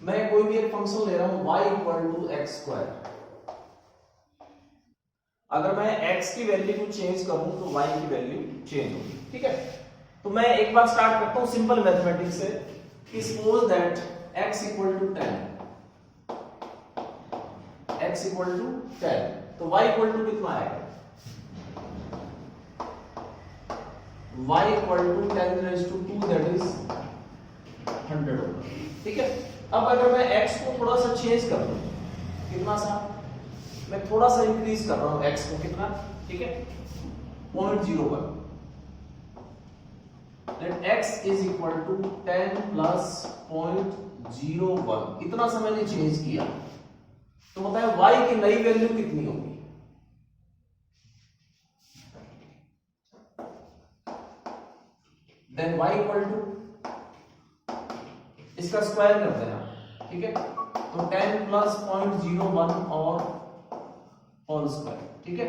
मैं कोई भी एक फंक्शन ले रहा हूं y equal to x square, अगर मैं x की वैल्यू को चेंज करूं तो y की वैल्यू चेंज होगी, ठीक है। तो मैं एक बार स्टार्ट करता हूं सिंपल मैथमेटिक्स से कि suppose that x equal to 10, x equal to 10, तो y इक्वल टू कितना आएगा, y equal to 10 raise to 2 that is 100 होगा, ठीक है। अब अगर मैं x को थोड़ा सा चेंज कर दूं, कितना सा, मैं थोड़ा सा इंक्रीज कर रहा हूं x को, कितना, ठीक है, 0.01, let x is equal to 10 plus 0.01, इतना सा मैंने चेंज किया, तो बताएं y की नई वैल्यू कितनी होगी, देन y इक्वल टू, इसका स्क्वायर कर देना, ठीक है, तो 10 प्लस 0.01 और होल स्क्वायर, ठीक है,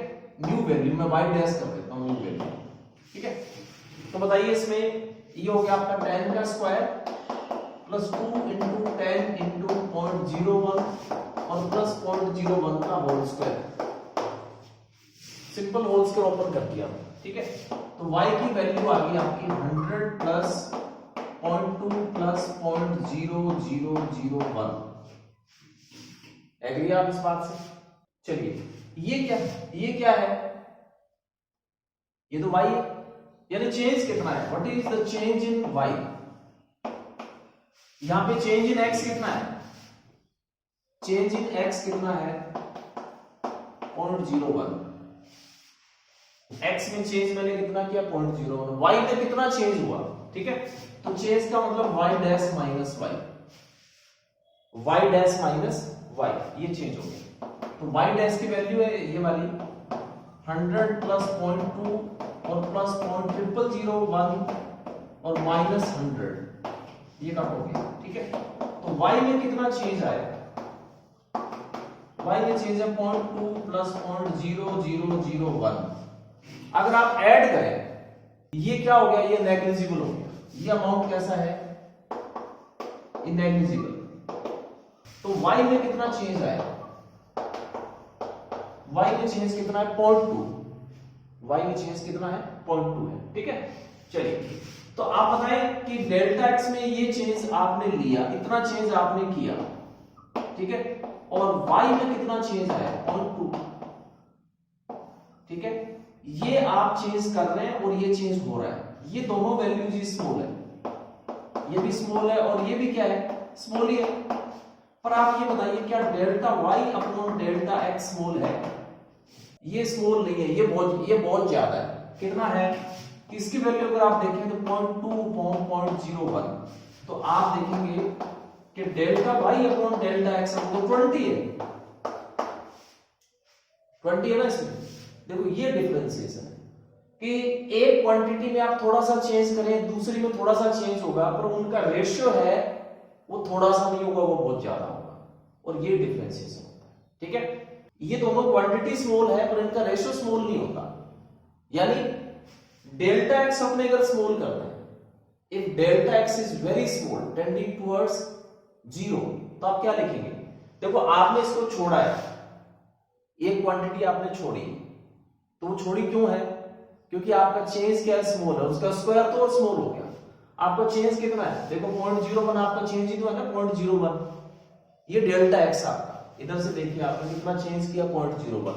न्यू वैल्यू मैं y डैश कर देता हूं, न्यू वैल्यू, ठीक है। तो बताइए इसमें ये हो गया आपका 10 का स्क्वायर प्लस 2 इंटू 10 इंटू 0.01 और प्लस 0.01 का whole square, simple whole square open कर दिया, ठीक है। तो y की वैल्यू आ गई आपकी 100 प्लस 0.2 प्लस 0.0001, एग्री आप इस बात से? चलिए ये क्या है, ये तो y है, यानी चेंज कितना है, what is the change in y, यहां पे चेंज इन x कितना है, चेंज इन x कितना है 0.01, x में चेंज मैंने कितना किया 0.01, y में कितना चेंज हुआ, ठीक है। तो चेंज का मतलब y dash minus y, y dash minus y, ये चेंज हो गया। तो y डैश की वैल्यू है ये वाली 100 प्लस 0.2 और प्लस 0.0001 और माइनस 100, ये कट हो गया, ठीक है। तो y में कितना चेंज आया, y में चेंज है 0.2 प्लस 0.0001, अगर आप ऐड करें ये क्या हो गया, ये नेग्लिजिबल हो गया, ये अमाउंट कैसा है, ये नेग्लिजिबल। तो y में कितना चेंज आया, y में चेंज कितना है 0.2, y में चेंज कितना है 0.2 है, ठीक है। चलिए तो आप बताएं कि डेल्टा x में ये चेंज आपने लिया, इतना चेंज आपने किया, ठीक है, और y में कितना चेंज आया 0.2, ठीक है, ये आप चेंज कर रहे हैं और ये चेंज हो रहा है, ये दोनों वैल्यूज ही स्मॉल है, ये भी स्मॉल है और ये भी क्या है, स्मॉल ही है। पर आप ये बताइए क्या delta y upon delta x small है, ये स्मॉल नहीं है, ये बहुत ज्यादा है, कितना है, इसकी वैल्यू अगर आप देखें तो 0.2/0.01, तो आप देखेंगे कि delta y upon delta x तो 20 है, 20 है ना इसमें। देखो ये डिफरेंशिएशन है कि एक क्वांटिटी में आप थोड़ा सा चेंज करें, दूसरी में थोड़ा सा चेंज होगा, पर उनका रेशियो है वो थोड़ा सा नहीं होगा, वो बहुत ज्यादा होगा, और ये डिफरेंशिएशन होता है, ठीक है। ये दोनों क्वांटिटी स्मॉल है पर इनका रेशियो स्मॉल नहीं होता, यानी डेल्टा एक्स अपने अगर स्मॉल करना है, if delta x is very small tending towards 0, तो आप क्या लिखेंगे, देखो आपने इसको छोड़ा है, एक क्वांटिटी आपने छोड़ी, तो वो छोड़ी क्यों है, क्योंकि आपका चेंज क्या है, स्मॉल है, उसका स्क्वायर तो और स्मॉल हो गया, आपका चेंज कितना है, देखो 0.01 आपका चेंज ही तो है ना 0.01, ये डेल्टा एक्स आपका, इधर से देखिए आपने कितना चेंज किया 0.01,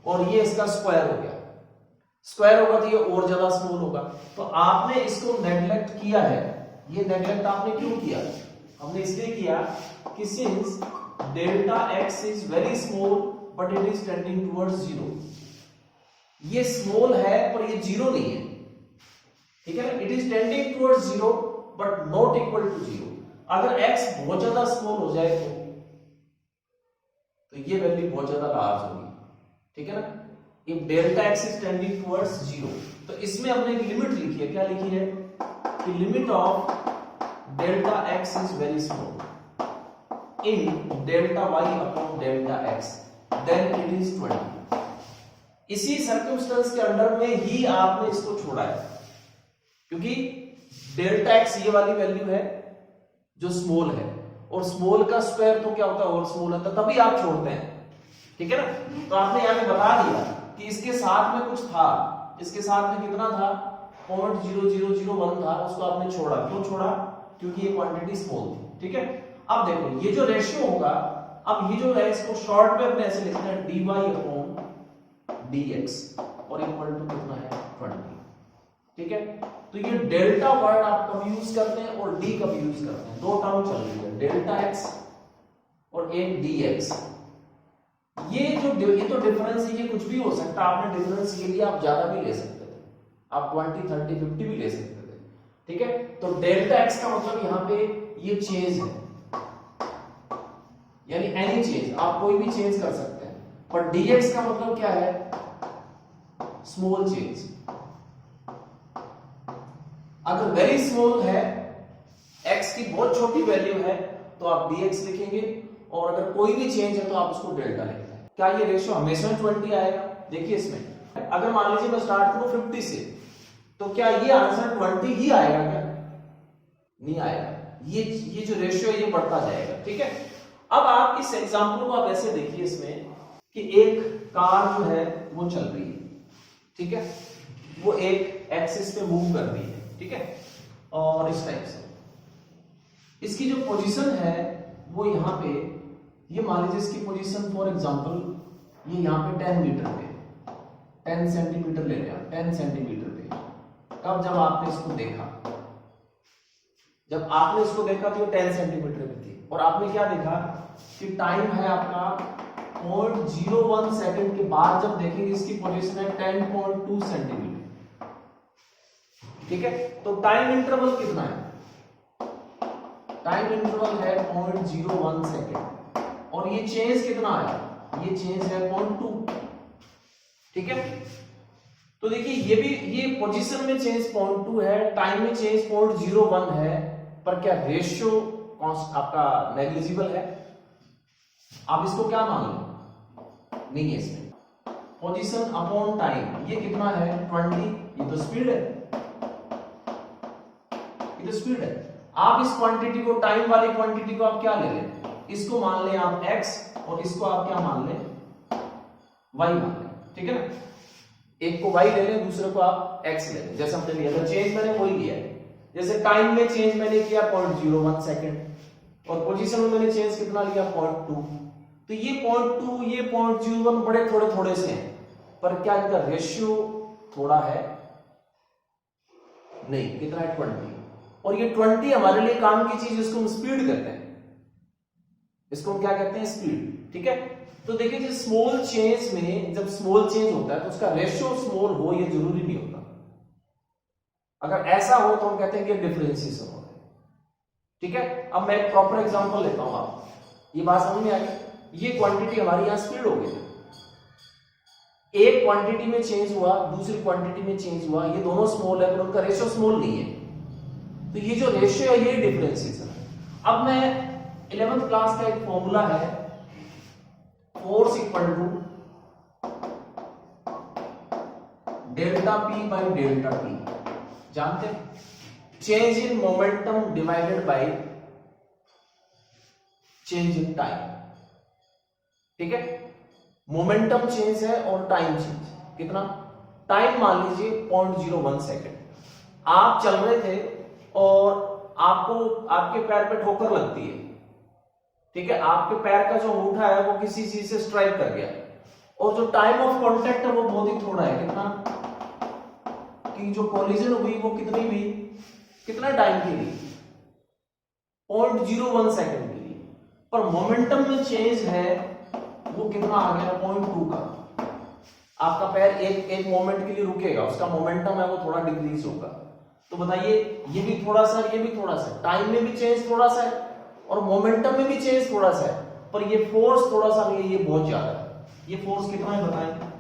और ये इसका स्क्वायर हो गया, स्क्वायर होगा तो ये और ज्यादा स्मॉल होगा, तो आपने इसको नेग्लेक्ट किया है, ये नेग्लेक्ट आपने क्यों किया, हमने इसलिए किया कि since delta x is very small but it is tending towards 0, ये स्मॉल है पर ये 0 नहीं है, ठीक है ना, it is tending towards 0 but not equal to 0, अगर x बहुत ज्यादा स्मॉल हो जाए तो ये वैल्यू बहुत ज्यादा लार्ज होगी, ठीक है ना। If delta x is tending towards 0, तो इसमें हमने एक लिमिट लिखी है, क्या लिखी है कि limit of delta x is very small in delta y upon delta x, then it is 20। इसी सर्कमस्टेंस के अंडर में ही आपने इसको छोड़ा है, क्योंकि डेल्टा x ये वाली वैल्यू है जो स्मॉल है और स्मॉल का स्क्वायर तो क्या होता है और स्मॉल होता है, तभी आप छोड़ते हैं, ठीक है ना। तो आपने यहाँ पे बता दिया कि इसके साथ में कुछ था, इसके साथ में कितना था 0.0001 था, उसको आपने छोड़ा। क्यों छोड़ा? क्योंकि ये क्वांटिटी स्मॉल थी, ठीक है। अब देखो ये जो रेशियो होगा, अब ये जो है इसको शॉर्ट में अपने ऐसे लिखते हैं dy/dx और इक्वल टू कितना है 20, ठीक है। तो ये डेल्टा वर्ड आप कब यूज करते हैं और डी कब यूज करते हैं? दो टर्म चल रही है, डेल्टा x और एक dx। ये तो डिफरेंस है, ये कुछ भी हो सकता है। आपने डिफरेंस के लिए आप ज्यादा भी ले सकते थे, आप 20, 30, 50 भी ले सकते थे, ठीक है। तो डेल्टा x का मतलब यहाँ पे ये चेंज है, यानी एनी चेंज, आप कोई भी चेंज कर सकते हैं। पर dx का मतलब क्या है? Small change. अगर वेरी स्मॉल है, x की बहुत छोटी वैल्यू है, तो आप dx लिखेंगे, और अगर कोई भी चेंज है तो आप उसको डेल्टा लिखते हैं। क्या ये रेशियो हमेशा 20 आएगा? देखिए इसमें अगर मान लीजिए मैं स्टार्ट करूं 50 से, तो क्या ये आंसर 20 ही आएगा? क्या नहीं आएगा। ये जो रेशियो है ये बढ़ता जाएगा, ठीक है। अब आप इस एग्जांपल को आप ऐसे देखिए इसमें कि एक कार जो है वो चल रही है, ठीक है, वो एक एक्सिस पे मूव कर रही है, ठीक है, और इस टाइप से इसकी जो पोजीशन है वो यहाँ पे, ये मान लीजिए इसकी पोजीशन फॉर एग्जांपल ये यहाँ पे 10 मीटर पे, 10 सेंटीमीटर ले लिया, 10 सेंटीमीटर पे। कब? जब आपने इसको देखा, जब आपने इसको देखा तो ये 10 सेंटीमीटर पे थी, और आपने क्या देखा कि टाइम है आपका 0.01 सेकंड के बाद जब देखेंगे इसकी पोजीशन है 10.2 सेंटीमीटर, ठीक है। तो टाइम इंटरवल कितना है? टाइम इंटरवल है 0.01 सेकंड, और ये चेंज कितना है? ये चेंज है 0.2, ठीक है। तो देखिए ये भी, ये पोजीशन में चेंज 0.2 है, टाइम में चेंज 0.01 है, पर क्या रेशियो आपका नेग्लिजिबल है? आप इसको क्या मान लो? नहीं है इसमें। पोजीशन अपॉन टाइम, ये कितना है 20, ये तो स्पीड है, ये तो स्पीड है। आप इस क्वांटिटी को, टाइम वाली क्वांटिटी को आप क्या ले लें? इसको मान लें आप x, और इसको आप क्या मान लें? y मान लें, ठीक है ना। एक को y ले लें, दूसरे को आप x ले लें, जैसे हमने लिया था। चेंज मैंने वही लिया है, जैसे टाइम में चेंज मैंने किया 0.01 सेकंड, और पोजीशन में मैंने चेंज कितना लिया 0.2। तो ये 0.2, ये 0.01 बड़े थोड़े थोड़े से हैं, पर क्या इनका रेशियो थोड़ा है? नहीं। कितना है 20, और ये 20 हमारे लिए काम की चीज, इसको हम स्पीड कहते हैं, इसको हम क्या कहते हैं? स्पीड, ठीक है। तो देखिए जो स्मॉल चेंज में, जब स्मॉल चेंज होता है तो उसका रेशियो स्मॉल हो, ये जरूरी नहीं होता। अगर ऐसा हो तो हम कहते हैं कि डिफरेंशिएशन हो, ठीक है। अब मैं एक प्रॉपर एग्जांपल लेता हूं, आप ये बात समझ में आ गई। ये क्वांटिटी हमारी यहां स्पीड हो गई, एक क्वांटिटी में चेंज हुआ, दूसरी क्वांटिटी में चेंज हुआ, ये दोनों स्मॉल है पर उनका रेशियो स्मॉल नहीं है, तो ये जो रेशियो है ये डिफरेंशिएशन है। अब मैं 11th क्लास का एक फॉर्मूला है, force equal to delta P by delta T, जानते हैं? Change in momentum divided by change in time, ठीक है। मोमेंटम चेंज है और टाइम चेंज कितना? टाइम मान लीजिए 0.01 सेकंड, आप चल रहे थे और आपको, आपके पैर पे ठोकर लगती है, ठीक है, आपके पैर का जो अंगूठा है वो किसी चीज से स्ट्राइक कर गया, और जो टाइम ऑफ कांटेक्ट है वो बहुत ही थोड़ा है, कितना? कि जो कोलिजन हुई वो कितनी हुई, कितना टाइम के लिए? 0.01 सेकंड के लिए। पर मोमेंटम में चेंज है वो कितना आ गया? 0.2 का। आपका पैर एक मोमेंट के लिए रुकेगा, उसका मोमेंटम है वो थोड़ा डिक्रीज होगा। तो बताइए, ये भी थोड़ा सा, ये भी थोड़ा सा, टाइम में भी चेंज थोड़ा सा है और मोमेंटम में भी चेंज थोड़ा सा है, पर ये फोर्स थोड़ा सा नहीं है, ये बहुत ज्यादा है। ये फोर्स कितना है बताएं?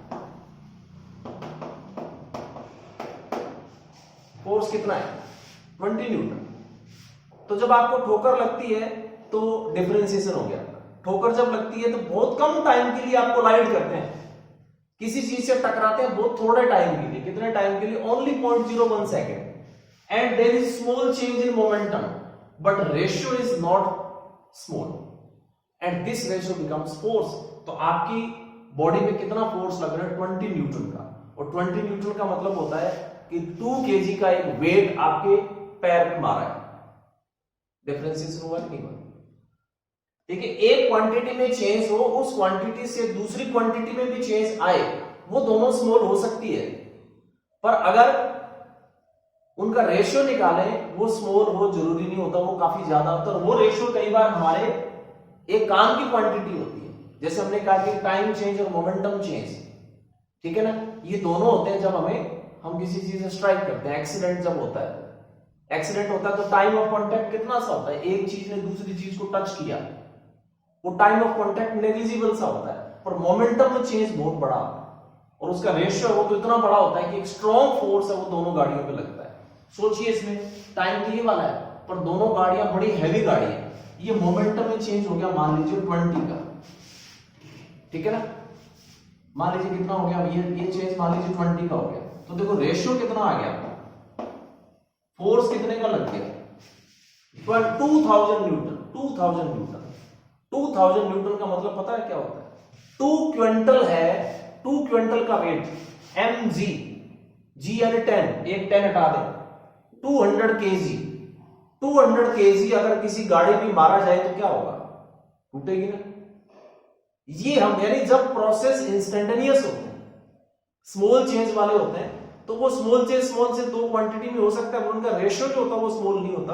फोर्स कितना है? 20 न्यूटन। तो जब आपको ठोकर लगती है तो डिफरेंशिएशन हो गया। ठोकर जब लगती है तो बहुत कम टाइम के लिए आपको लाइट करते हैं, किसी चीज से टकराते हैं बहुत थोड़े टाइम के लिए। कितने टाइम के लिए? Only 0.01 second, and there is small change in momentum but ratio is not small and this ratio becomes force. तो आपकी बॉडी में कितना फोर्स लग रहा है? 20 न्यूटन का। और 20 न्यूटन का मतलब होता है कि 2 केजी का एक वेट आपके पैर पे मारा है। डिफरेंशिएशन हुआ नहीं हुआ? देखिए, एक क्वांटिटी में चेंज हो, उस क्वांटिटी से दूसरी क्वांटिटी में भी चेंज आए, वो दोनों स्मॉल हो सकती है, पर अगर उनका रेशियो निकालें वो स्मॉल हो जरूरी नहीं होता, वो काफी ज्यादा होता है। वो रेशियो कई बार हमारे एक काम की क्वांटिटी होती है, जैसे हमने कहा कि टाइम चेंज और मोमेंटम चेंज, ठीक है ना, ये दोनों होते हैं जब हम किसी चीज से स्ट्राइक करते हैं। एक्सीडेंट जब होता है, एक्सीडेंट होता है तो टाइम ऑफ कांटेक्ट कितना सा होता है? एक चीज ने दूसरी चीज को टच किया, वो टाइम ऑफ कांटेक्ट नेग्लिजिबल सा होता है, पर मोमेंटम में चेंज बहुत बड़ा होता है और उसका रेशियो वो तो इतना बड़ा होता है कि एक स्ट्रॉन्ग फोर्स है वो दोनों गाड़ियों पे लगता है। सोचिए, इसमें टाइम तो ये वाला है, पर दोनों गाड़ियां बड़ी हैवी गाड़ी है, ये मोमेंटम में चेंज हो गया मान लीजिए 20 का, ठीक है ना, मान लीजिए कितना हो गया, ये चेंज मान लीजिए 20 का हो गया, तो देखो रेशियो कितना आ गया, फोर्स कितने का लग गया? 2000 न्यूटन। 2000 न्यूटन, 2000 न्यूटन का मतलब पता है क्या होता है? 2 क्विंटल है, 2 क्विंटल का वेट mg, g यानी 10, एक 10 हटा दें, 200 केजी। 200 केजी अगर किसी गाड़ी पे मारा जाए तो क्या होगा? टूटेगी ना। ये हम यानी जब प्रोसेस इंस्टेंटेनियस होते हैं, स्मॉल चेंज वाले होते हैं, तो वो स्मॉल से दो क्वांटिटी में हो सकता है, उनका रेशियो जो होता है वो स्मॉल नहीं होता,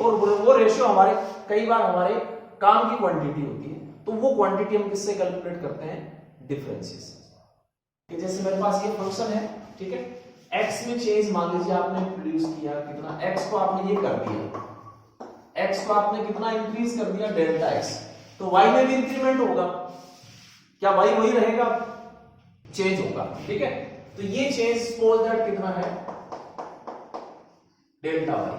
और वो रेशियो हमारे कई बार हमारे काम की क्वांटिटी होती है, तो वो क्वांटिटी हम किससे कैलकुलेट करते हैं? डिफरेंशिएशन। जैसे मेरे पास ये फंक्शन है, ठीक है, x में चेंज मान लीजिए आपने प्रोड्यूस किया कितना, x को आपने ये कर दिया, x को आपने कितना इंक्रीज कर दिया? डेल्टा x, तो y में भी इंक्रीमेंट होगा, क्या y वही रहेगा? चेंज होगा, ठीक है, तो ये चेंज सपोज दैट कितना है? Delta y।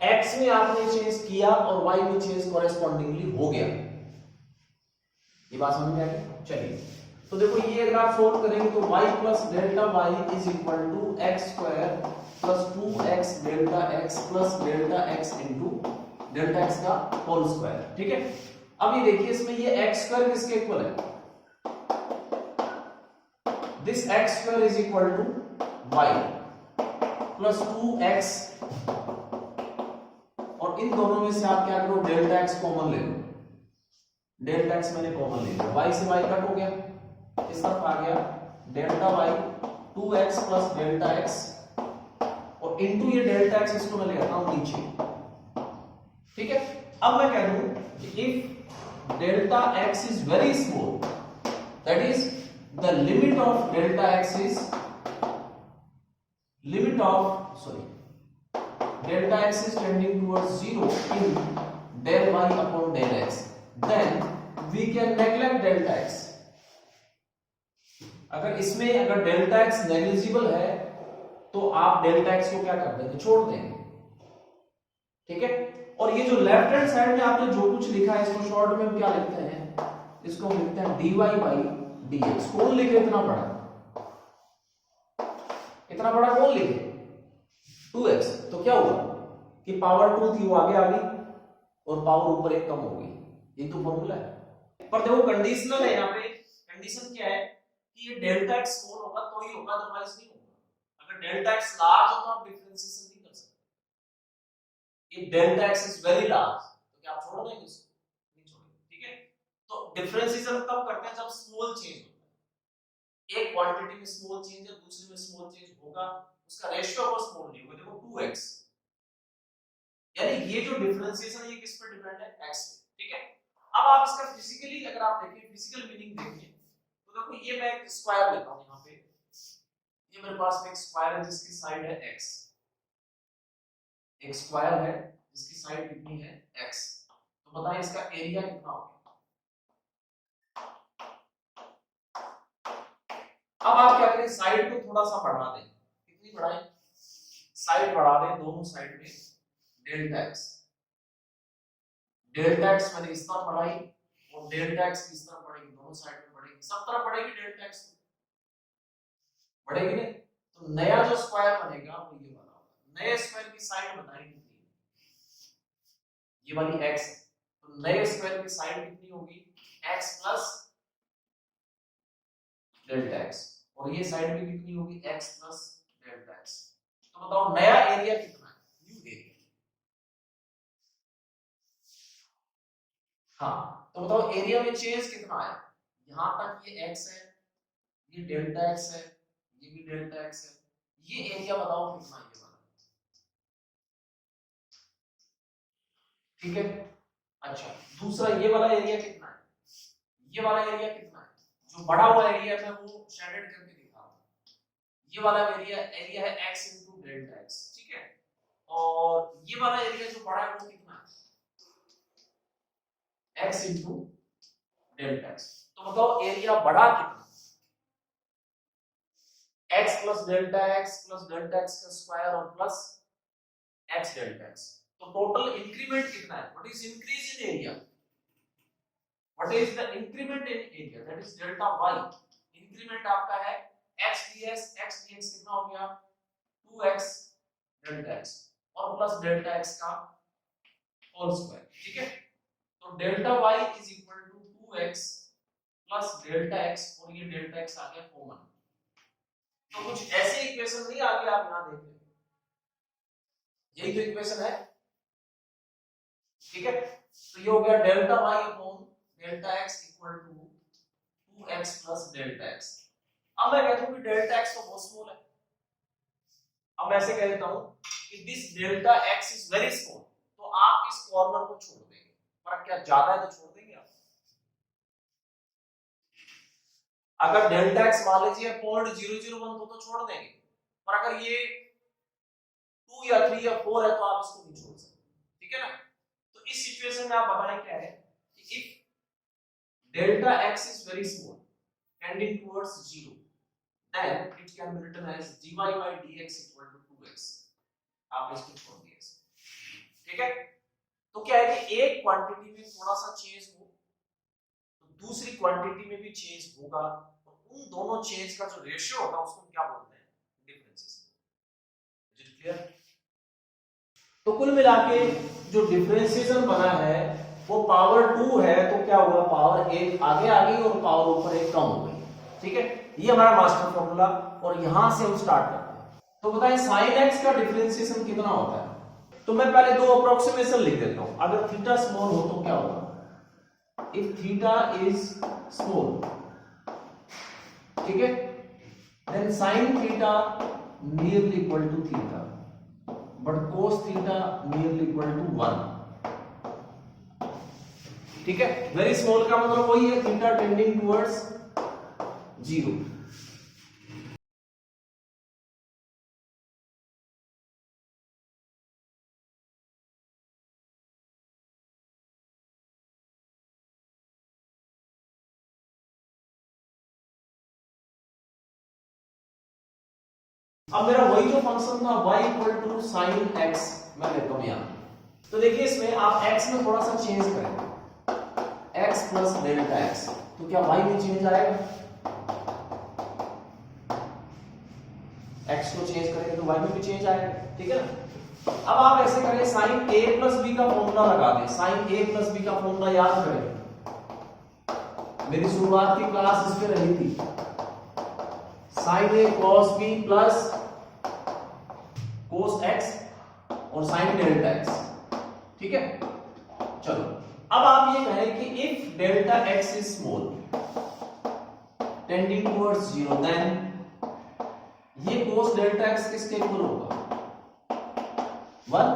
x में आपने चेंज किया और y में चेंज कॉरेस्पॉन्डिंगली हो गया। ये बात समझ में आ गई? चलिए, तो देखो ये अगर आप सोल्व करेंगे तो y plus delta y is equal to x square plus 2x delta x plus delta x into delta x का होल स्क्वायर, ठीक है। अब ये देखिए, इसमें ये x स्क्वायर किसके इक्वल है? This x square is equal to y plus 2x, और इन दोनों में से आप क्या करो? डेल्टा x कॉमन ले लो, डेल्टा x मैंने कॉमन ले लिया, y से y कट हो गया, इस तरफ आ गया delta y 2x plus delta x, और इनटू ये डेल्टा x, इसको मैं ले आता हूं नीचे, ठीक है। अब मैं कह दूं कि if delta x is very small, that is the limit of delta x is limit of delta x is tending towards 0 in del y upon del x, then we can neglect delta x। अगर delta x negligible है तो आप delta x को क्या कर देंगे? छोड़ देंगे, ठीक है। और ये जो लेफ्ट हैंड साइड में आपने जो कुछ लिखा है, इसको शॉर्ट में हम क्या लिखते हैं? इसको हम लिखते हैं dy by dx। कौन लिखे इतना बड़ा? इतना बड़ा कौन लिखे? 2x। तो क्या हुआ कि पावर 2 थी वो आगे आ गई और पावर ऊपर एक कम हो गई, ये तो फॉर्मूला है। पर देखो कंडीशनल है, यहाँ पे कंडीशन क्या है कि ये डेल्टा x स्मॉल होगा तो ही होगा, अदरवाइज नहीं होगा। अगर डेल्टा x लार्ज हो तो आप डिफरेंशिएशन नहीं कर सकते। If delta x is very large तो क्या आप छोड़ देंगे इसको? नहीं छोड़ेंगे, ठीक है। तो डिफरेंशिएशन तब करते हैं जब स्मॉल चेंज होता है, एक क्वांटिटी में स्मॉल चेंज है, दूसरी में स्मॉल चेंज होगा, उसका रेशियो वो स्मॉल नहीं होगा। देखो 2x, यानी ये जो डिफरेंशिएशन है ये किस पे डिपेंड है? x पे, ठीक है। अब आप इसका फिजिकली अगर आप देखें, फिजिकल मीनिंग देखें, तो देखो ये मैं एक स्क्वायर लेता हूं, यहां पे ये मेरे पास में एक स्क्वायर है जिसकी साइड है x, एक स्क्वायर है जिसकी साइड कितनी है? x। तो बताएं इसका एरिया कितना होगा? अब आप क्या करें? साइड को थोड़ा सा बढ़ा दें। कितनी बढ़ाएं? साइड बढ़ा दें दोनों साइड में डेल्टा x। डेल्टा x मैंने इस तरफ बढ़ाई और डेल्टा x किस तरफ बढ़ेगी? दोनों साइड में बढ़ेगी, सब तरफ बढ़ेगी डेल्टा x, बढ़ेगी नहीं। तो नया जो स्क्वायर बनेगा वो ये वाला होगा। नए स्क्वायर की साइड बताएं कितनी है? ये वाली x है, तो नए स्क्वायर की साइड कितनी होगी, x प्लस डेल्टा x, और ये साइड भी कितनी होगी, x प्लस डेल्टा x। तो बताओ नया एरिया कितना है, न्यू एरिया। हाँ तो बताओ एरिया में चेंज कितना है, यहां तक ये x है, ये डेल्टा x है, ये भी डेल्टा x है, ये एरिया बताओ कितना है ये वाला, ठीक है। अच्छा दूसरा ये वाला एरिया कितना है, ये वाला एरिया कितना है, जो बड़ा हुआ एरिया है वो शेडेड करके दिखा रहा हूं, ये वाला एरिया है x into डेल्टा x, ठीक है। और ये वाला एरिया जो बड़ा है वो कितना है, x into डेल्टा x। तो बताओ एरिया बड़ा कितना, x plus delta x plus delta x का स्क्वायर और प्लस x डेल्टा x। तो टोटल इंक्रीमेंट कितना है, what is increase in area, what is the increment in area, that is delta y। Increment आपका है x dx कितना हो गया 2x डेल्टा x और प्लस डेल्टा x का होल स्क्वायर, ठीक है। तो delta y is equal to 2x plus delta x, और ये डेल्टा x आ गया कॉमन। तो कुछ ऐसे इक्वेशन नहीं आगे आप यहां देख लें, यही तो इक्वेशन है, ठीक है। तो ये हो गया delta y upon delta x equal to 2x plus delta x। अब मैं कहता हूं कि डेल्टा x तो बहुत स्मॉल है, अब ऐसे कह देता हूं कि this delta x is very small, तो आप इस कॉर्नर को छोड़ देंगे, पर क्या ज्यादा है तो छोड़ देंगे आप। अगर डेल्टा x मान लीजिए 0.001 तो छोड़ देंगे, पर अगर ये 2 या 3 या 4 है तो आप इसको नहीं छोड़ सकते, ठीक है ना। तो इस सिचुएशन में आप बताएं क्या है कि if delta x is very small tending towards 0, then it can be written as dy by dx equal to 2x। आप इसको छोड़ दिए, ठीक है। तो क्या है कि एक क्वांटिटी में थोड़ा सा चेंज हो तो दूसरी क्वांटिटी में भी चेंज होगा, तो उन दोनों चेंज का जो रेशियो होगा उसको क्या बोलते हैं, डिफरेंसेस। Is it clear. तो कुल मिला के जो डिफरेंशिएशन बना है वो पावर 2 है, तो क्या हुआ, पावर 1 आगे आ गई और पावर ऊपर 1 कम हो गई, ठीक है। ये हमारा मास्टर फॉर्मूला, और यहां से हम स्टार्ट करते हैं। तो बताएं sin x का डिफरेंशिएशन कितना होता है। तो मैं पहले दो अप्रोक्सीमेशन लिख देता हूं। अगर थीटा स्मॉल हो तो क्या होगा, if theta is small, ठीक है, then sin theta nearly equal to theta, but cos theta nearly equal to 1, ठीक है। वेरी स्मॉल का मतलब वही है थीटा टेंडिंग टुवर्ड्स 0। अब मेरा वही जो फंक्शन था y equal to sine x मैं लेता हूं यहां। तो देखिए इसमें आप x में थोड़ा सा चेंज करें, x प्लस डेल्टा x, तो क्या y में चेंज आएगा, x को चेंज करेंगे तो y में भी चेंज आएगा, ठीक है ना। अब आप ऐसे करें, साइन a प्लस b का फॉर्मूला लगा दें, साइन a प्लस b का फॉर्मूला याद करें, मेरी शुरुआत की क्लास इस पे रही थी, sine a cos b plus cos x और साइन डेल्टा x, ठीक है। चलो अब आप ये कहें कि if delta x is small tending towards 0, then ये cos डेल्टा x किसके इक्वल होगा, 1,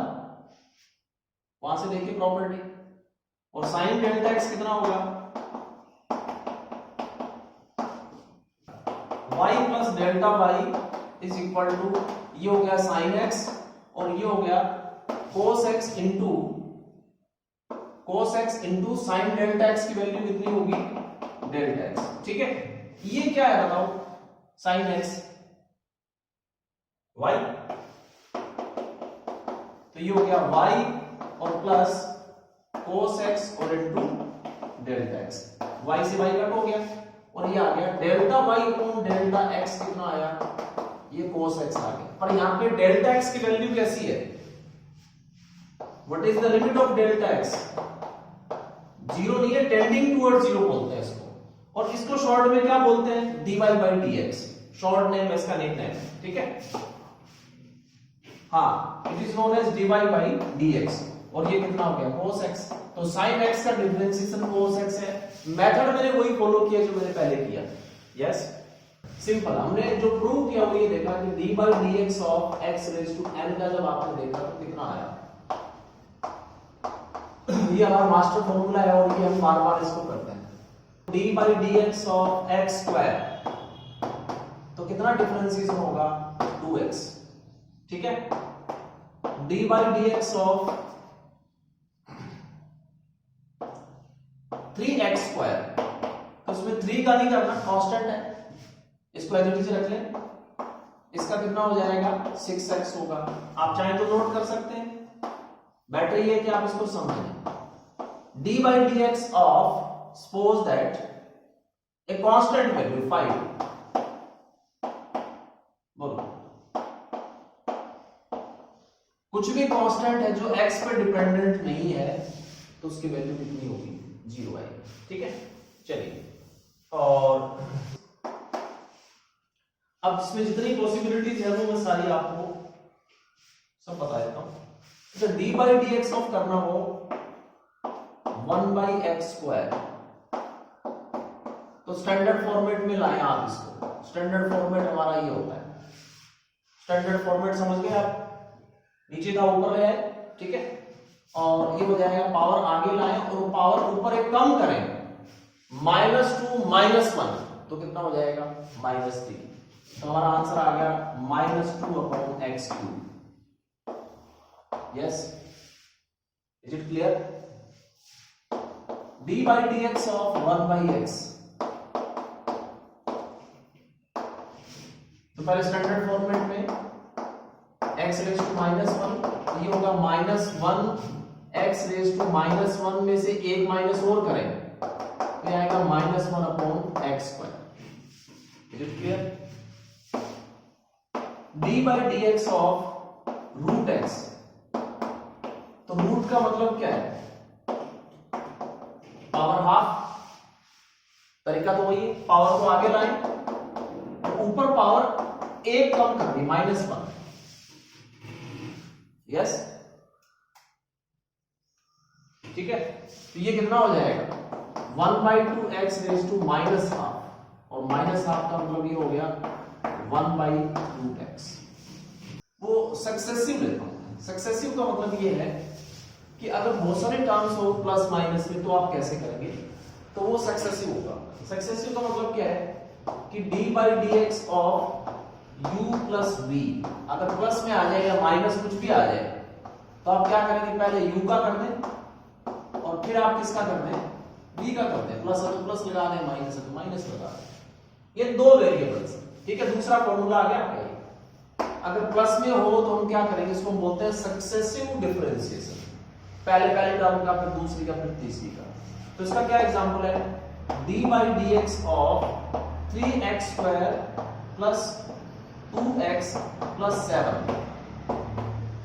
वहां से देखिए प्रॉपर्टी, और साइन डेल्टा x कितना होगा, y plus delta y is equal to, ये हो गया साइन x और ये हो गया cos x into sine delta x की वैल्यू कितनी होगी, डेल्टा x, ठीक है। ये क्या है बताओ, साइन x y, तो ये हो गया y और प्लस cos x और इंटू डेल्टा x, y से y कट हो गया और ये आ गया delta y upon delta x कितना आया, ये cos x आ गया। पर यहां पे डेल्टा x की वैल्यू कैसी है, what is the limit of delta x, zero नहीं है, टेंडिंग टूवर्ड जीरो बोलते हैं इसको, और इसको शॉर्ट में क्या बोलते हैं, dy by dx, short name है इसका, नेम है, ठीक है। हाँ, it is known as dy by dx, और ये कितना हो गया cos x, तो sin x का डिफरेंशिएशन cos x है। मेथड मैंने वही फॉलो किया जो मैंने पहले किया, यस सिंपल। हमने जो प्रूव किया वो ये देखा कि dy by dx of x raise to n का जब आपने देखा तो कितना आया, ये हमारा मास्टर फॉर्मूला है और ये हम बार बार इसको करते हैं। dy by dx of x square, तो कितना डिफरेंशिएशन होगा 2x, ठीक है। dy by dx of 3x square, तो उसमें 3 का नहीं करना, कांस्टेंट है, इसको एज इट इज रख लें, इसका कितना हो जाएगा 6x होगा। आप चाहें तो नोट कर सकते हैं, बेटर ये है कि आप इसको समझें। dy by dx of, suppose that a constant value 5, बोलो कुछ भी कांस्टेंट है जो x पे डिपेंडेंट नहीं है तो उसकी वैल्यू कितनी होगी, 0 आएगी, ठीक है। चलिए, और अब इसमें जितनी पॉसिबिलिटीज है वो मैं सारी आपको सब बता देता हूं। तो dy by dx ऑफ करना हो 1 बाई एक्स स्क्वायर, तो स्टैंडर्ड फॉर्मेट में लाएं आप इसको। स्टैंडर्ड फॉर्मेट हमारा ये होता है, स्टैंडर्ड फॉर्मेट समझ गए आप, नीचे का ऊपर है, ठीक है, और ये हो जाएगा पावर आगे लाएं और पावर ऊपर एक कम करें, -2 -1, तो कितना हो जाएगा -3, तो हमारा आंसर आ गया -2/x³। Yes, is it clear? dy by dx of 1 by x, तो पहले स्टैंडर्ड फॉर्मेट में x रेज टू -1, ये होगा -1 x रेज टू -1 में से एक माइनस और करें तो ये आएगा -1/x²। Is it clear? dy by dx of √x, तो रूट का मतलब क्या है, पावर हाफ, तरीका तो वही है, पावर को आगे लाएं और ऊपर पावर एक कम कर दी, -1। यस, ठीक है, तो ये कितना हो जाएगा 1/2x रेज टू -1/2, और -1/2 का मतलब ये हो गया 1/√x। वो सक्सेसिव लेता हूं, सक्सेसिव का मतलब ये है कि अगर बहुत सारे टर्म्स हो प्लस माइनस में तो आप कैसे करेंगे, तो वो सक्सेसिव होगा। सक्सेसिव का मतलब क्या है कि dy by dx of u plus v, अगर प्लस में आ जाए या माइनस कुछ भी आ जाए तो आप क्या करेंगे, पहले u का कर दें और फिर आप किसका कर दें, v का कर दें, प्लस है तो प्लस लगा दें, माइनस है तो माइनस लगा दें। ये दो वेरिएबल्स, ठीक है। दूसरा फॉर्मूला आ गया आपका, अगर प्लस में हो तो हम क्या करेंगे, इसको हम बोलते हैं सक्सेसिव डिफरेंशिएशन, पहले टर्म का फिर दूसरी का फिर तीसरी का। तो इसका क्या एग्जांपल है, dy by dx of 3x² plus 2x plus 7,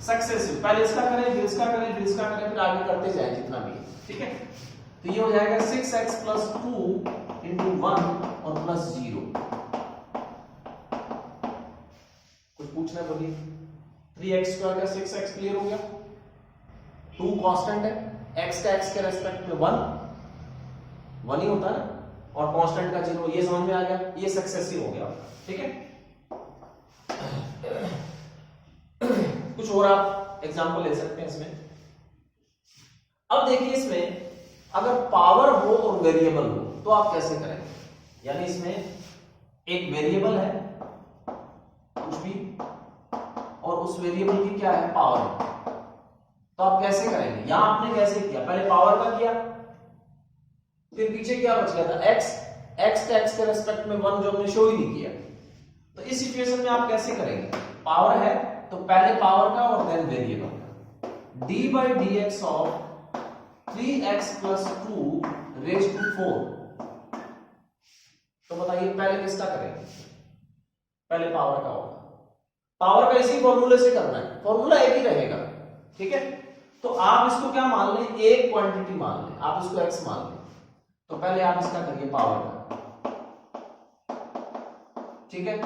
successive, पहले इसका करें फिर इसका करें फिर इसका करें फिर आगे करते जाए जितना भी, ठीक है। तो ये हो जाएगा 6x प्लस 2 इंटू 1 और प्लस 0। कुछ पूछना बोलिए। 3x² का 6x क्लियर हो गया, 2 कांस्टेंट है, x का x के रेस्पेक्ट में 1 ही होता है और कांस्टेंट का 0, ये समझ में आ गया, ये सक्सेसिव हो गया, ठीक है। कुछ और आप एग्जांपल ले सकते हैं इसमें। अब देखिए, इसमें अगर पावर हो और वेरिएबल हो तो आप कैसे करेंगे, यानी इसमें एक वेरिएबल है कुछ भी और उस वेरिएबल की क्या है, पावर है, तो आप कैसे करेंगे। यहां आपने कैसे किया, पहले पावर का किया फिर पीछे क्या बच गया था, x का x के रेस्पेक्ट में 1 जो हमने शो ही नहीं किया। तो इस सिचुएशन में आप कैसे करेंगे, पावर है तो पहले पावर का और देन वेरिएबल का। dy by dx of 3x plus 2 raise to 4, तो बताइए पहले किसका करेंगे, पहले पावर का होगा, पावर का इसी फॉर्मूले से करना है, फॉर्मूला एक ही रहेगा, ठीक है। तो तो आप इसको क्या मान लें, एक क्वांटिटी मान लें, आप इसको x मान लें। तो पहले आप इसका करिए पावर का, ठीक है,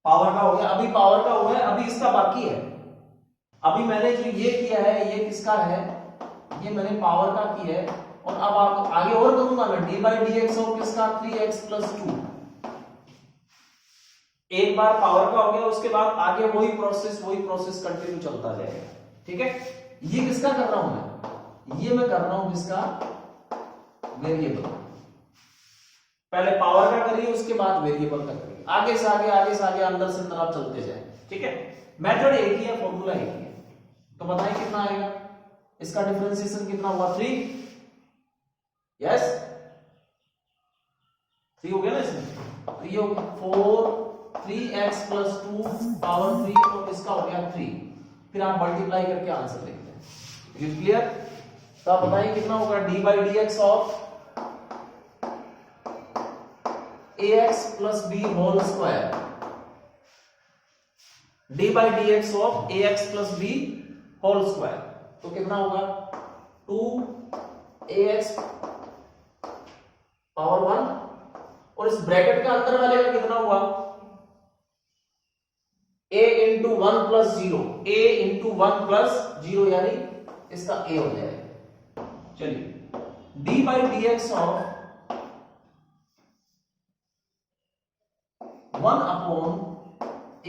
पावर का हो गया, अभी पावर का हो गया, अभी इसका बाकी है। अभी मैंने जो ये किया है ये किसका है, ये मैंने पावर का किया है, और अब आप आगे और करूंगा मैं डी बाई डी एक्स और किसका 3x प्लस 2। एक बार पावर का हो गया, उसके बाद आगे वही प्रोसेस कंटिन्यू चलता जाएगा, ठीक है। ये किसका कर रहा हूं मैं, ये मैं कर रहा हूं किसका, वेरिएबल। पहले पावर का करिए, उसके बाद वेरिएबल का करिए, आगे से आगे आगे से आगे अंदर से अंदर आप चलते जाए, ठीक है। मेथड एक ही है, फॉर्मूला एक ही है। तो बताइए कितना आएगा, इसका डिफरेंशिएशन कितना हुआ, 3, यस 3 हो गया ना इसमें। तो ये हो गया 4 3x प्लस 2 पावर 3 और इसका हो गया 3। फिर आप मल्टीप्लाई करके आंसर देखते हैं। ये क्लियर। तो आप बताइए कितना होगा, d by d x of ax plus B whole square, d by d x of ax plus B whole square. तो कितना होगा 2ax पावर 1, और इस ब्रैकेट के अंदर वाले का कितना हुआ, a into 1 plus 0, a into 1 plus 0 यानी इसका a हो जाएगा। चलिए d by d x of 1 upon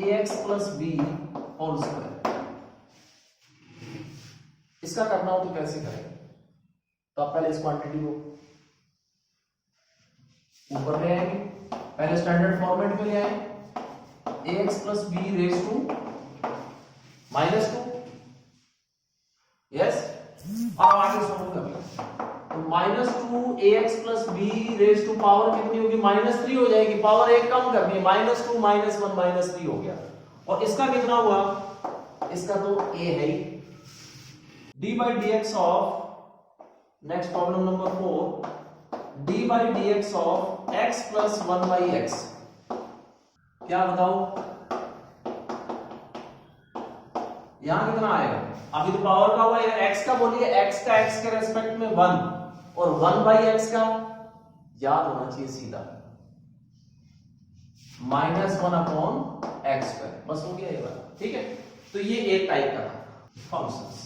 ax plus B whole square, इसका करना हो तो कैसे करें। तो आप पहले इस क्वांटिटी को ऊपर ले आएंगे, पहले स्टैंडर्ड फॉर्मेट में ले आए, ax plus B raise to -2, yes, और आगे सॉल्व कर लो। तो -2 ax plus B raise to power कितनी होगी, -3 हो जाएगी, पावर एक कम करनी है, -2 -1 -3 हो गया। और इसका कितना हुआ, इसका तो a है ही, d by d x of, next problem number 4, d by d x of x plus 1 by x, क्या बताओ यहां कितना आएगा। अभी तो पावर का हुआ है, x का बोलिए, x का x के रेस्पेक्ट में 1 और 1 बाई एक्स का याद होना चाहिए सीधा -1 अपॉन एक्स स्क्वायर, बस हो गया ये बात, ठीक है। तो ये एक टाइप का था फंक्शंस।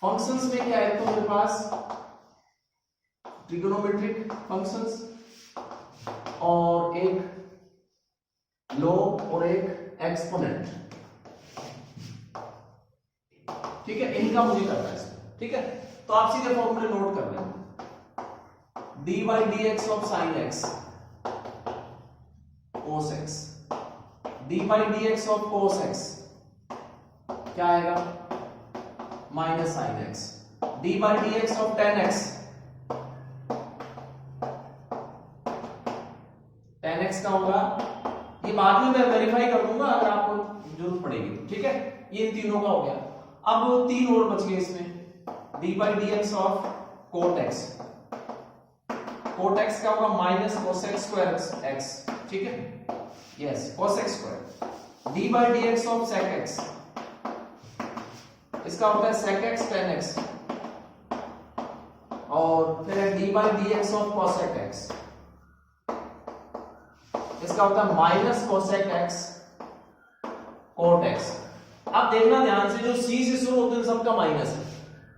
फंक्शंस में क्या है, तो मेरे पास ट्रिगोनोमेट्रिक फंक्शंस और एक लॉग और एक एक्सपोनेंट, ठीक है, इनका मुझे करना है, ठीक है। तो आप सीधे फॉर्मूले नोट कर लें, D by d x of sine x cos x, D by d x of cos x क्या आएगा, minus sine x, D by d x of ten x, tan x का होगा, ये बाद में मैं वेरीफाई कर दूंगा अगर आपको जरूरत पड़ेगी, ठीक है। ये इन तीनों का हो गया। अब 3 और बच गए इसमें, d by d x of cot x, cot x का होगा माइनस कोसेक स्क्वायर एक्स, ठीक है, yes cosec square, d by d x of sec x, इसका होता है सेक एक्स टेन एक्स, और फिर d by d x of cosec x, इसका होता है minus cosec x cot x. अब देखना ध्यान से, जो सी से शुरू होते हैं सबका माइनस है,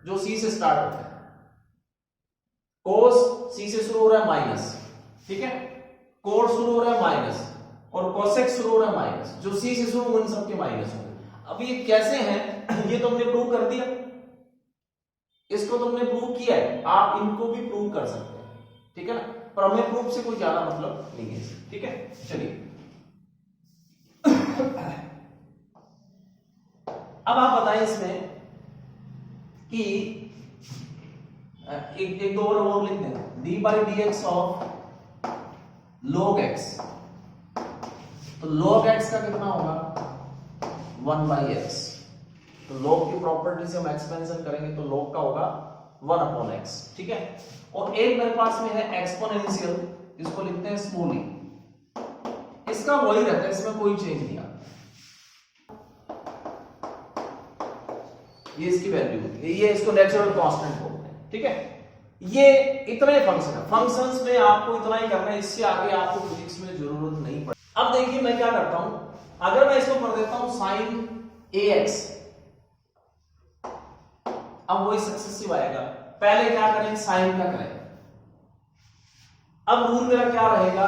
जो सी से स्टार्ट होता है, कोस सी से शुरू हो रहा है माइनस, ठीक है, कोट शुरू हो रहा है माइनस, और कोसेक शुरू हो रहा है माइनस, जो सी से शुरू होंगे सबके माइनस होंगे। अब ये कैसे हैं, ये तुमने प्रूव कर दिया, इसको तुमने प्रूव किया है, आप इनको भी प्रूव कर सकते हैं, ठीक है ना, पर हमें प्रूफ से कोई ज्यादा मतलब नहीं है, ठीक है। चलिए अब आप बताएं इसमें कि एक दो और लिख दें, D by d x of log x, तो log x का कितना होगा 1 बाई एक्स, तो log की प्रॉपर्टी से हम एक्सपेंशन करेंगे तो log का होगा 1 अपॉन x, ठीक है। और एक मेरे पास में है एक्सपोनेंशियल, इसको लिखते हैं स्मॉल ई, इसका वही रहता है, इसमें कोई चेंज नहीं आता, ये इसकी वैल्यू होती है, ये इसको नेचुरल कांस्टेंट बोलते हैं, ठीक है। ये इतने फंक्शन है, फंक्शंस में आपको इतना ही करना है, इससे आगे आपको फिजिक्स में जरूरत नहीं पड़े। अब देखिए मैं क्या करता हूं, अगर मैं इसको कर देता हूं sin ax, अब वही सक्सेसिव आएगा, पहले क्या करें साइन का करें। अब रूल मेरा क्या रहेगा,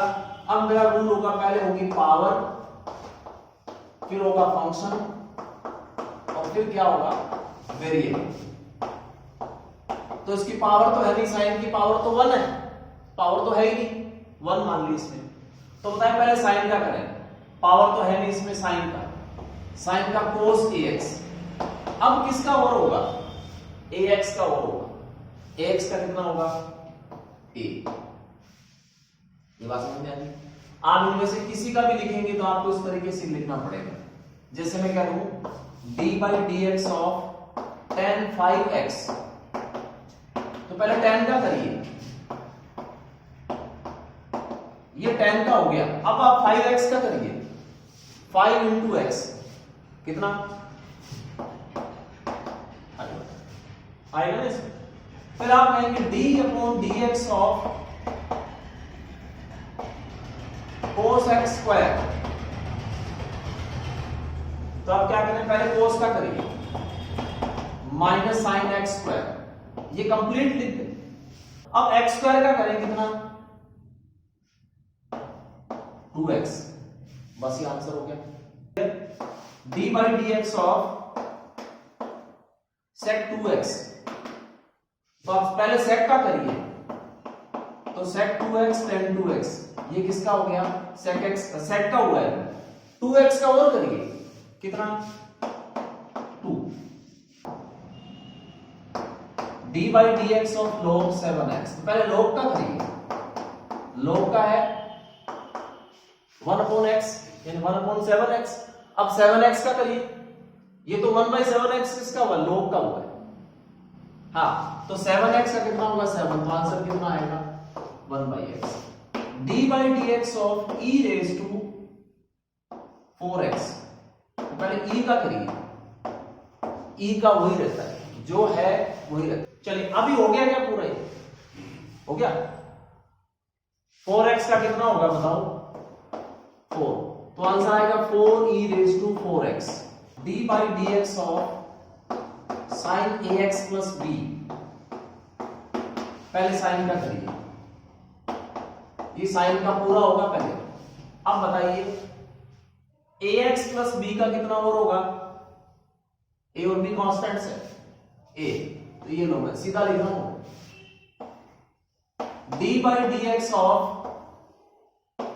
अब मेरा रूल होगा पहले होगी पावर, फिर होगा फंक्शन, और फिर क्या होगा वेरिएबल। तो इसकी पावर तो है नहीं, साइन की पावर तो 1 है, पावर तो है ही नहीं, 1 मान ली इसमें। तो बताएं पहले साइन का करें, पावर तो है नहीं इसमें साइन का cos ax। अब किसका और होगा, ax का और होगा, ax का कितना होगा a। ये बात समझ में आ गई। आप इनमें से किसी का भी लिखेंगे तो आपको इस तरीके से लिखना पड़ेगा, जैसे मैं क्या लूं d/dx ऑफ tan 5x। तो पहले tan का करिए, ये tan का हो गया। अब आप 5x का करिए, 5 into x कितना आएगा ना इसमें। फिर आप कहेंगे d/dx of cos x square. तो आप क्या करें, पहले cos का करिए माइनस sin x स्क्वायर, ये कंप्लीट लिख दें। अब x स्क्वायर का करें कितना 2x, बस ये आंसर हो गया। d/dx ऑफ sec 2x, तो आप पहले sec का करिए, तो sec 2x tan 2x, ये किसका हो गया sec x, sec का हुआ है। 2x का और करिए कितना 2, d/dx ऑफ log 7x, तो पहले log का करिए, log का है 1/x यानी 1/7x। अब 7x का करिए, ये तो 1/7x किसका हुआ, log का हुआ है। हाँ, तो 7x का कितना होगा 7, तो आंसर कितना आएगा 1/x। d/dx of e raised to 4x, तो पहले e का करिए, e का वही रहता है, जो है वही रहता है। चलिए अभी हो गया क्या पूरा, ये हो गया। 4x का कितना होगा बताओ 4, तो आंसर आएगा 4e raised to 4x। d/dx of sin ax plus b, पहले साइन का करिए, ये साइन का पूरा होगा पहले। अब बताइए ax plus b का कितना और होगा, a और b कांस्टेंट्स है, a, तो ये लो मैं सीधा लिख रहा हूं d/dx of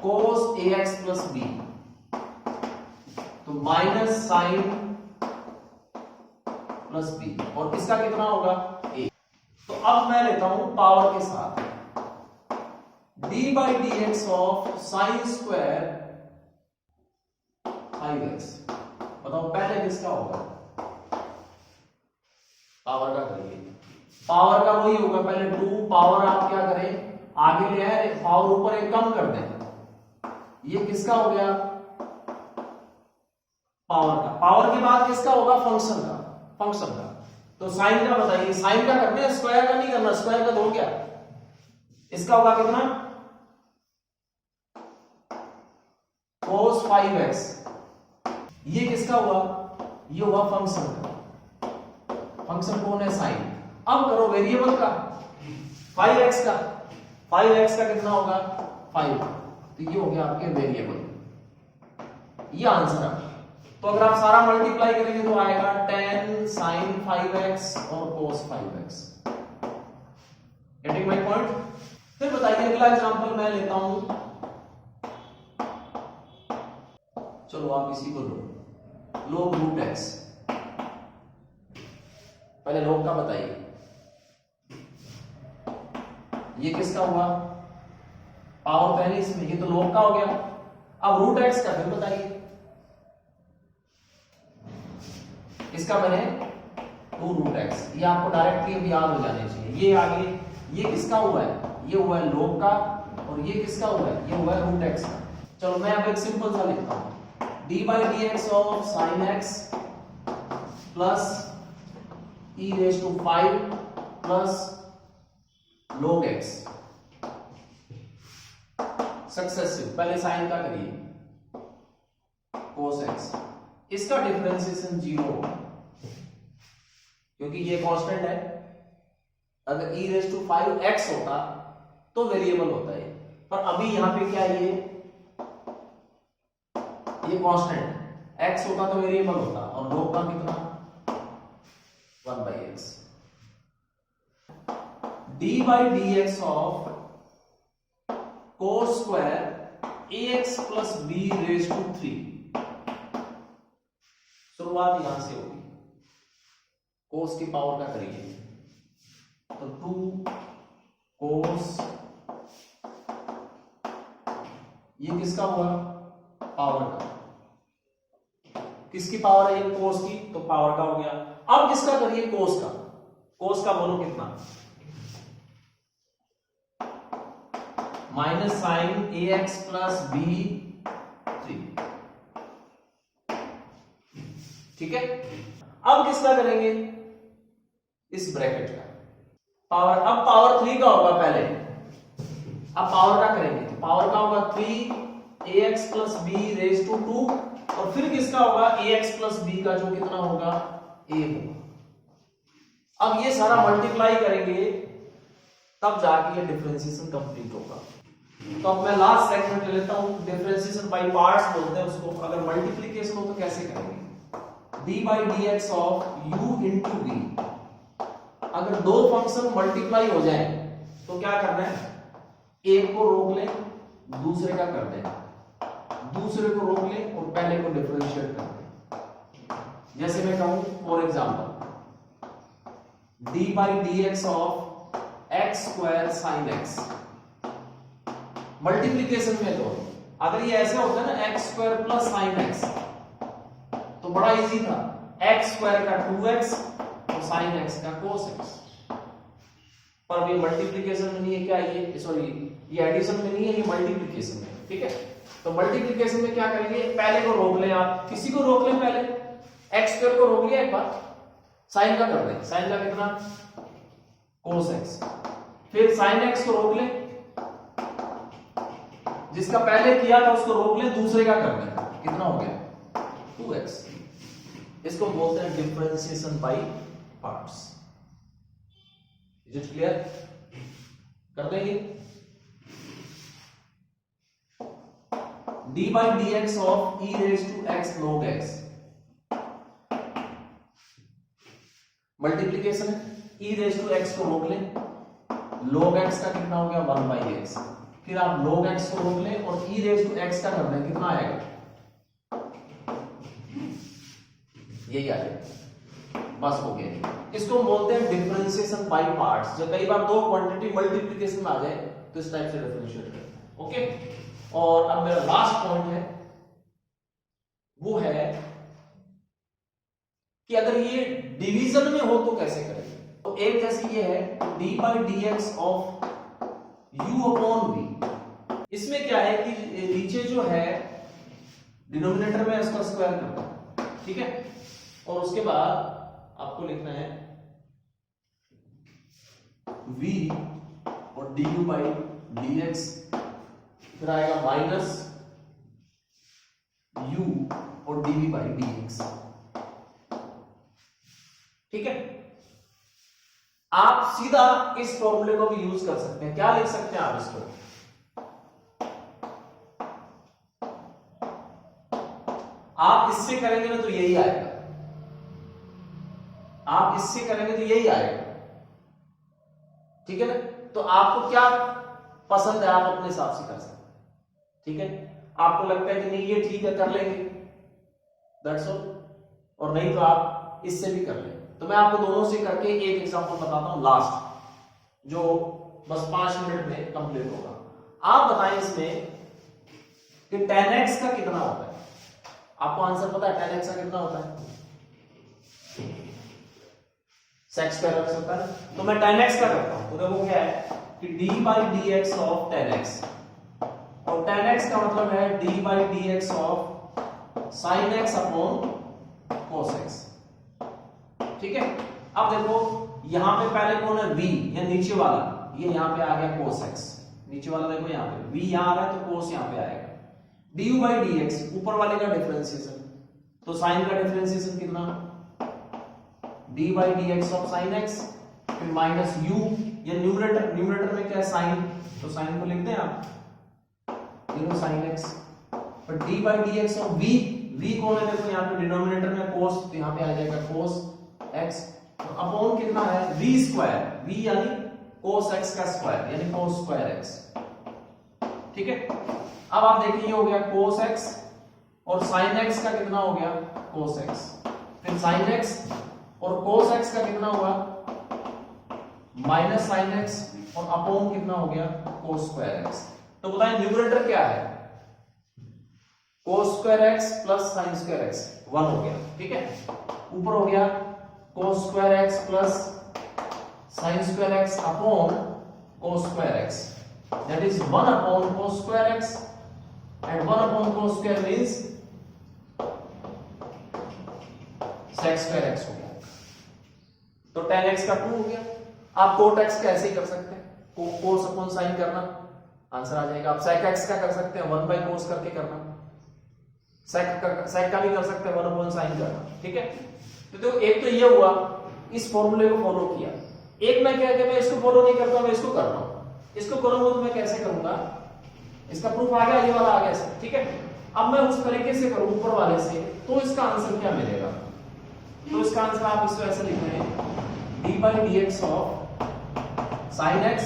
cos ax plus b, तो माइनस साइन प्लस b, और इसका कितना होगा a। तो अब मैं लेता हूं पावर के साथ, d/dx of sine square 5x, बताओ पहले किसका होगा, पावर का करिए, पावर का वही होगा, पहले 2 पावर आप क्या करें आगे ले आए, पावर ऊपर एक कम कर दें, ये किसका हो गया पावर का, पावर के बाद किसका होगा फंक्शन का। तो साइन का बताइए, साइन का करना है, स्क्वायर का नहीं करना, स्क्वायर का तो हो गया, इसका होगा कितना cos 5x, ये किसका हुआ, ये हुआ फंक्शन का, फंक्शन कौन है साइन। अब करो वेरिएबल का 5x का, 5x का कितना होगा 5, तो ये हो गया आपके वेरिएबल, ये आंसर है। तो अगर आप सारा मल्टीप्लाई करेंगे तो आएगा tan sin 5x और cos 5x। Getting my point. फिर बताइए अगला एग्जांपल मैं लेता हूं, चलो आप इसी को लो, log रूट x, पहले log का बताइए, ये किसका हुआ, पावर पहले इसमें, ये तो log का हो गया। अब रूट x का फिर बताइए, इसका बने 2 रूट x, ये आपको डायरेक्टली अभी याद हो जाने चाहिए। ये आगे ये किसका हुआ है, ये हुआ है log का, और ये किसका हुआ है, ये हुआ है रूट x का। चलो मैं अब एक सिंपल सा लिखता हूं, d/dx of sin x plus e raise to 5 plus log x successive. पहले साइन का करिए cos x, इसका डिफरेंशिएशन 0 होगा क्योंकि ये कांस्टेंट है। अगर e रेज टू 5x होता तो वेरिएबल होता है, पर अभी यहां पे क्या है, ये कांस्टेंट है। x होता तो वेरिएबल होता, और log का कितना 1/x। d by dx of cos square ax plus b raised to 3। शुरुआत यहां से होगी, cos की पावर का करिए तो 2 cos, ये किसका हुआ पावर का, किसकी पावर है ये cos की, तो पावर का हो गया। अब किसका करिए cos का, cos का बोलो कितना minus sine ax plus b 3, ठीक है। अब किसका करेंगे, इस ब्रैकेट का पावर। अब पावर 3 का होगा पहले, अब पावर का करेंगे तो पावर का होगा 3 ax plus b raise to 2, और फिर किसका होगा ax प्लस b का जो कितना होगा a होगा। अब ये सारा मल्टीप्लाई करेंगे तब जाके ये डिफरेंशिएशन कंप्लीट होगा। तो अब मैं लास्ट सेगमेंट ले लेता हूं, डिफरेंशिएशन बाय पार्ट्स बोलते हैं उसको। अगर मल्टीप्लिकेशन हो तो कैसे करेंगे, d by dx of u into v। अगर दो फंक्शन मल्टीप्लाई हो जाए तो क्या करना है, एक को रोक ले दूसरे का कर दे, दूसरे को रोक ले और पहले को डिफरेंशिएट कर दे। जैसे मैं कहूं for example d by dx of x square sin x। Multiplication में तो अगर ये ऐसे होता है ना x square plus sign x तो बड़ा इजी था, x स्क्वायर का 2x और साइन x का cos x। पर ये मल्टीप्लिकेशन में नहीं है, क्या ये सॉरी ये एडिशन में नहीं है, ये मल्टीप्लिकेशन में, ठीक है। तो मल्टीप्लिकेशन में क्या करेंगे, पहले को रोक लें, आप किसी को रोक लें, पहले x स्क्वायर को रोक लिया एक बार, साइन का कर दें, साइन का कितना cos x, फिर साइन x को रोक लें, जिसका पहले किया था उसको रोक ले दूसरे का कर दें, कितना हो गया 2x। इसको बोलते हैं differentiation by parts. Is it clear, कर देंगे। d by dx of e raised to x log x, multiplication है, e raised to x को रोक लें, log x का कितना हो गया 1/x, फिर आप log x को रोक लें और e रेज टू x का कर दें, कितना आएगा यही आ जाएगा, बस हो गया। इसको बोलते हैं डिफरेंशिएशन बाय पार्ट्स। जब कई बार दो क्वांटिटी मल्टीप्लिकेशन में आ जाए तो इस टाइप से डिफरेंशिएट करते हैं, ओके। और अब मेरा लास्ट पॉइंट है वो है कि अगर ये डिवीजन में हो तो कैसे करें। तो एक जैसे ये है d by dx of u upon v। इसमें क्या है कि नीचे जो है डिनोमिनेटर में उसका स्क्वायर करना है, ठीक है। और उसके बाद आपको लिखना है v और du by dx, फिर आएगा माइनस u और dv by dx, ठीक है। आप सीधा इस फॉर्मूले को भी यूज कर सकते हैं। क्या लिख सकते हैं आप इसको, आप इससे करेंगे ना तो यही आएगा, आप इससे करेंगे तो यही आएगा, ठीक है ना। तो आपको क्या पसंद है आप अपने हिसाब से कर सकते हैं, ठीक है। आपको लगता है कि नहीं ये ठीक है कर लेंगे, दैट्स ऑल, और नहीं तो आप इससे भी कर लें। तो मैं आपको दोनों से करके एक एग्जांपल बताता हूं लास्ट, जो बस 5 मिनट में कंप्लीट होगा। आप बताएं इसमें कि tan x का कितना होता है, आपको आंसर पता है tan x का कितना होता है, sec स्क्वायर रख सकता है। तो मैं tan x का करता हूं, तो देखो क्या है कि d by dx of tan x, और tan x का मतलब है d by dx of sin x upon cos x, ठीक है। अब देखो यहां पे पहले कौन है v, या नीचे वाला, ये यहां पे आ गया cos x, नीचे वाला देखो यहां पे v यहां आ रहा है तो cos यहां पे आएगा, du by dx ऊपर वाले का डिफरेंशिएशन, तो sin का डिफरेंशिएशन कितना, d by dx of sin x, फिर माइनस u, ये न्यूमरेटर में क्या है sin, तो sin को लिखते हैं आप sin x, फिर d by dx of v कौन है देखो यहाँ पे डिनोमिनेटर में cos, तो यहाँ पे आ जाएगा cos x, तो अपॉन कितना है v स्क्वायर, v यानी cos x का स्क्वायर यानी cos स्क्वायर x, ठीक है। अब आप देखिए ये हो गया cos x और sin x का कितना हो गया cos x, फिर sin x और cos x का कितना हुआ माइनस sin x और अपॉन कितना हो गया cos स्क्वायर x, तो बताएं न्यूमरेटर क्या है, cos square x plus sin square x 1 हो गया, ठीक है। ऊपर हो गया cos square x plus sin square x upon cos square x, that is 1 upon cos square x and 1 upon cos square means sec square x हो गया, तो tan x का 2 हो गया। आप cot x का ऐसे ही कर सकते हैं, cos अपॉन sin करना, आंसर आ जाएगा। आप sec x का कर सकते हैं 1 by cos करके करना, sec का भी कर सकते हैं 1 upon sin करना, ठीक है। तो एक तो ये हुआ, इस फॉर्मूले को फॉलो किया, एक मैं क्या मैं इसको फॉलो नहीं करता, मैं इसको कर रहा हूं, इसको करूंगा तो मैं कैसे करूंगा, इसका प्रूफ आ गया, ये वाला आ गया सर, ठीक है। अब मैं उस तरीके से करूं ऊपर वाले से, तो इसका आंसर क्या मिलेगा, तो इसका आंसर आप इसको ऐसे लिख रहे हैं d by dx of sin x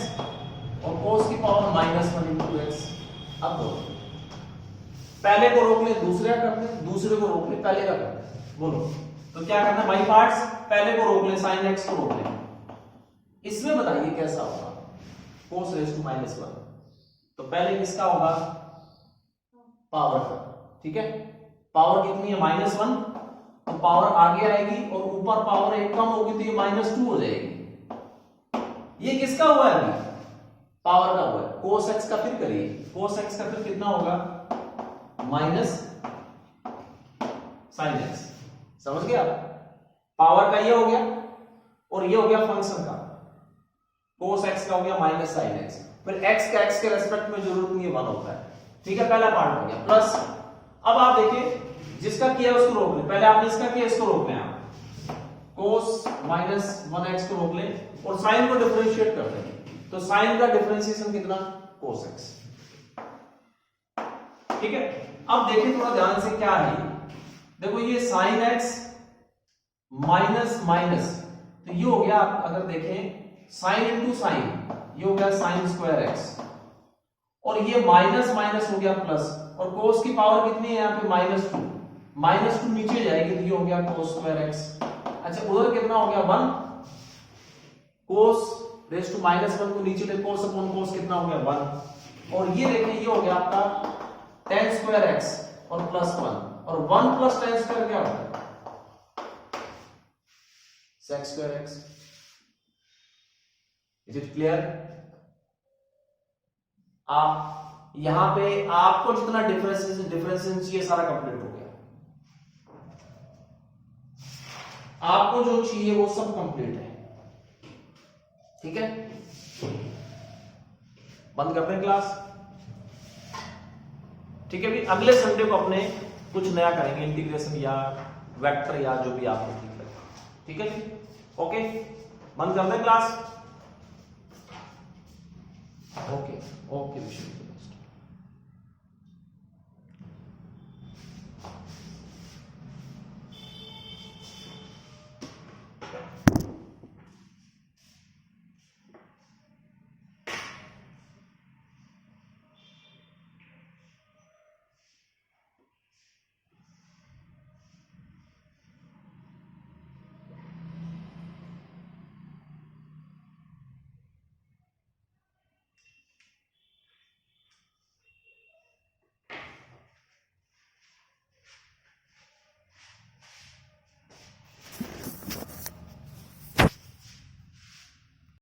और cos की पावर -1 into x। अब बोलो पहले को रोक ले दूसरे का करते हैं, दूसरे को रोक ले पहले का करते हैं, बोलो तो क्या करना बाई पार्ट्स, पहले को रोक ले sin x को रोक ले, इसमें बताइए कैसा होगा cos raised to -1, तो पहले किसका होगा पावर का, ठीक है। पावर कितनी है -1, तो पावर आगे आएगी और ऊपर पावर एक कम होगी तो ये -2 हो जाएगी। ये किसका हुआ है अभी, पावर का हुआ है, cos x का फिर करिए, cos x का फिर कितना होगा माइनस sin x, समझ गया, पावर का ये हो गया और ये हो गया फंक्शन का, cos x का हो गया माइनस sin x, फिर x का x के रेस्पेक्ट में जरूरत नहीं है 1 होता है, ठीक है। पहला पार्ट हो गया प्लस, अब आप देखिए जिसका किया उसको रोक ले, पहले आपने इसका किया इसको रोक लें आप, cos -1x को रोक लें और sin को डिफरेंशिएट कर दें, तो sin का डिफरेंशिएशन कितना cos x, ठीक है। अब देखिए थोड़ा ध्यान से क्या है, देखो ये sin x माइनस माइनस, तो ये हो गया आप अगर देखें sin इंटू साइन, ये हो गया sin स्क्वायर x, और ये माइनस माइनस हो गया प्लस, और cos की पावर कितनी है यहाँ पे -2 नीचे जाएगी तो ये हो गया cos स्क्वायर x। अच्छा उधर कितना हो गया 1, cos रेज़ टू -1 को नीचे ले, cos अपॉन cos कितना हो गया 1, और ये देखिए ये हो गया आपका tan स्क्वायर x और +1, और 1 प्लस tan स्क्वायर क्या होता है sec square x। Is it clear? आप यहां पे आपको जितना डिफरेंशिएशन चाहिए सारा कंप्लीट हो गया, आपको जो चाहिए वो सब कंप्लीट है, ठीक है। बंद करते हैं क्लास, ठीक है भी। अगले संडे को अपने कुछ नया करेंगे, इंटीग्रेशन या वेक्टर या जो भी आपको ठीक लगे, ठीक है जी। ओके बंद करते हैं क्लास, ओके ओके विष्णु।